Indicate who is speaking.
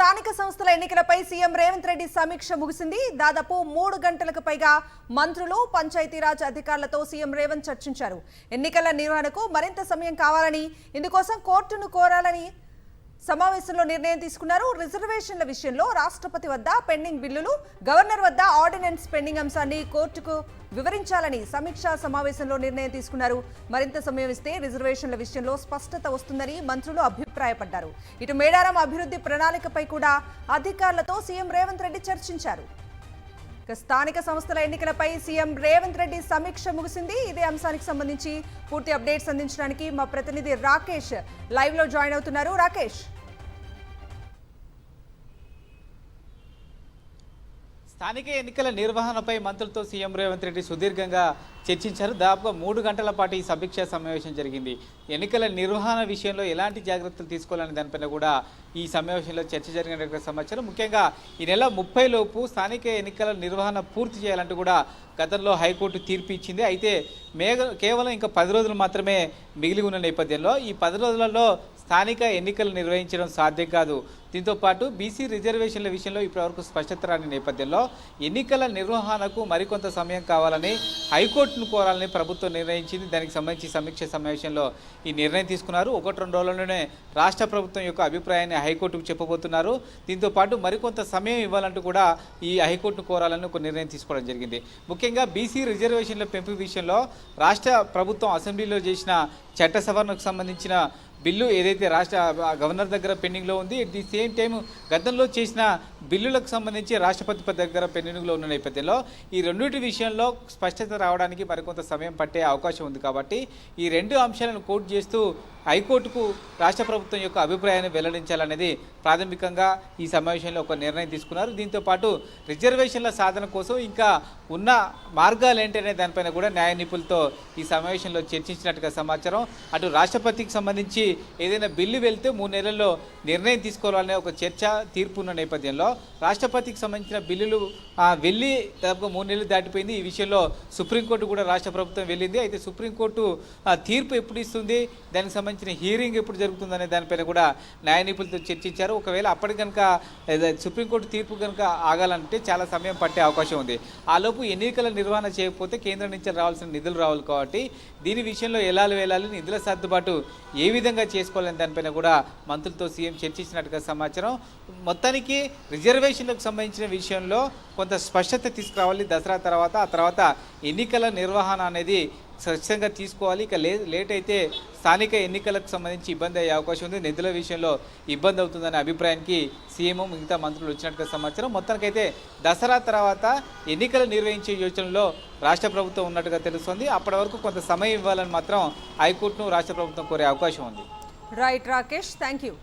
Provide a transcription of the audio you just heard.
Speaker 1: స్థానిక సంస్థల ఎన్నికలపై సీఎం రేవంత్ రెడ్డి సమీక్ష ముగిసింది. దాదాపు 3 గంటలకు పైగా మంత్రులు, పంచాయతీరాజ్ అధికారులతో సీఎం రేవంత్ చర్చించారు. ఎన్నికల నిర్వహణకు మరింత సమయం కావాలని, ఇందుకోసం కోర్టును కోరాలని సమావేశంలో నిర్ణయం తీసుకున్నారు. రిజర్వేషన్ల విషయంలో రాష్ట్రపతి వద్ద పెండింగ్ బిల్లులు, గవర్నర్ వద్ద ఆర్డినెన్స్ పెండింగ్ అంశాన్ని కోర్టుకు వివరించాలని సమీక్షా సమావేశంలో నిర్ణయం తీసుకున్నారు. మరింత సమయం ఇస్తే రిజర్వేషన్ల విషయంలో స్పష్టత వస్తుందని మంత్రులు అభిప్రాయపడ్డారు. ఇటు మేడారం అభివృద్ధి ప్రణాళికపై కూడా అధికారులతో సీఎం రేవంత్ రెడ్డి చర్చించారు. స్థానిక సంస్థల ఎన్నికలపై సీఎం రేవంత్ రెడ్డి సమీక్ష ముగిసింది. ఇదే అంశానికి సంబంధించి పూర్తి అప్డేట్స్ అందించడానికి మా ప్రతినిధి రాకేష్ లైవ్ లో జాయిన్ అవుతున్నారు. రాకేష్,
Speaker 2: స్థానిక ఎన్నికల నిర్వహణపై మంత్రులతో సీఎం రేవంత్ రెడ్డి సుదీర్ఘంగా చర్చించారు. దాదాపుగా 3 గంటల పాటు ఈ సమీక్షా సమావేశం జరిగింది. ఎన్నికల నిర్వహణ విషయంలో ఎలాంటి జాగ్రత్తలు తీసుకోవాలనే దానిపైన కూడా ఈ సమావేశంలో చర్చ జరిగినట్టు సమాచారం. ముఖ్యంగా ఈ నెల 30 లోపు స్థానిక ఎన్నికల నిర్వహణ పూర్తి చేయాలంటూ కూడా గతంలో హైకోర్టు తీర్పు ఇచ్చింది. అయితే కేవలం ఇంకా 10 రోజులు మాత్రమే మిగిలి ఉన్న నేపథ్యంలో ఈ 10 రోజులలో స్థానిక ఎన్నికలు నిర్వహించడం సాధ్యం కాదు. దీంతో పాటు బీసీ రిజర్వేషన్ల విషయంలో ఇప్పటివరకు స్పష్టత రాని నేపథ్యంలో ఎన్నికల నిర్వహణకు మరికొంత సమయం కావాలని హైకోర్టును కోరాలని ప్రభుత్వం నిర్ణయించింది. దానికి సంబంధించి సమీక్ష సమావేశంలో ఈ నిర్ణయం తీసుకున్నారు. 1-2 రోజుల్లోనే రాష్ట్ర ప్రభుత్వం యొక్క అభిప్రాయాన్ని హైకోర్టుకు చెప్పబోతున్నారు. దీంతో పాటు మరికొంత సమయం ఇవ్వాలంటూ కూడా ఈ హైకోర్టును కోరాలని ఒక నిర్ణయం తీసుకోవడం జరిగింది. ముఖ్యంగా బీసీ రిజర్వేషన్ల పెంపు విషయంలో రాష్ట్ర ప్రభుత్వం అసెంబ్లీలో చేసిన చట్ట సవరణకు సంబంధించిన బిల్లు ఏదైతే రాష్ట్ర గవర్నర్ దగ్గర పెండింగ్లో ఉంది, ఎట్ ది సేమ్ టైం గతంలో చేసిన బిల్లులకు సంబంధించి రాష్ట్రపతి దగ్గర పెండింగ్లో ఉన్న నేపథ్యంలో ఈ రెండింటి విషయంలో స్పష్టత రావడానికి మరికొంత సమయం పట్టే అవకాశం ఉంది. కాబట్టి ఈ 2 అంశాలను కోట్ చేస్తూ హైకోర్టుకు రాష్ట్ర ప్రభుత్వం యొక్క అభిప్రాయాన్ని వెల్లడించాలనేది ప్రాథమికంగా ఈ సమావేశంలో ఒక నిర్ణయం తీసుకున్నారు. దీంతో పాటు రిజర్వేషన్ల సాధన కోసం ఇంకా ఉన్న మార్గాలు ఏంటనే దానిపైన కూడా న్యాయ నిపుణులతో ఈ సమావేశంలో చర్చించినట్టుగా సమాచారం. అటు రాష్ట్రపతికి సంబంధించి ఏదైనా బిల్లు వెళ్తే 3 నెలల్లో నిర్ణయం తీసుకోవాలనే ఒక చర్చ, తీర్పు ఉన్న నేపథ్యంలో రాష్ట్రపతికి సంబంధించిన బిల్లులు వెళ్ళి దాదాపుగా 3 నెలలు దాటిపోయింది. ఈ విషయంలో సుప్రీంకోర్టు కూడా రాష్ట్ర ప్రభుత్వం వెళ్ళింది. అయితే సుప్రీంకోర్టు తీర్పు ఎప్పుడు ఇస్తుంది, దానికి సంబంధించిన హీరింగ్ ఎప్పుడు జరుగుతుందనే దానిపైన కూడా న్యాయ నిపుణులతో చర్చించారు. ఒకవేళ అప్పటి కనుక సుప్రీంకోర్టు తీర్పు కనుక ఆగాలంటే చాలా సమయం పట్టే అవకాశం ఉంది. ఆలోపు ఎన్నికల నిర్వహణ చేయకపోతే కేంద్రం నుంచి రావాల్సిన నిధులు రావాలి. కాబట్టి దీని విషయంలో ఎలాలు వేలాలి, నిధుల సర్దుబాటు ఏ విధంగా చేసుకోవాలని దానిపైన కూడా మంత్రులతో సీఎం చర్చించినట్టుగా సమాచారం. మొత్తానికి రిజర్వేషన్లకు సంబంధించిన విషయంలో కొంత స్పష్టత తీసుకురావాలి. దసరా తర్వాత ఆ తర్వాత ఎన్నికల నిర్వహణ అనేది స్వచ్ఛంగా తీసుకోవాలి. ఇక లేట్ అయితే స్థానిక ఎన్నికలకు సంబంధించి ఇబ్బంది అయ్యే అవకాశం ఉంది. నిధుల విషయంలో ఇబ్బంది అవుతుందనే అభిప్రాయానికి సీఎం మిగతా మంత్రులు వచ్చినట్టుగా సమాచారం. మొత్తానికైతే దసరా తర్వాత ఎన్నికలు నిర్వహించే యోచనలో రాష్ట్ర ప్రభుత్వం ఉన్నట్టుగా తెలుస్తోంది. అప్పటి వరకు కొంత సమయం ఇవ్వాలని మాత్రం హైకోర్టును రాష్ట్ర ప్రభుత్వం కోరే అవకాశం ఉంది.
Speaker 1: Right Rakesh, thank you.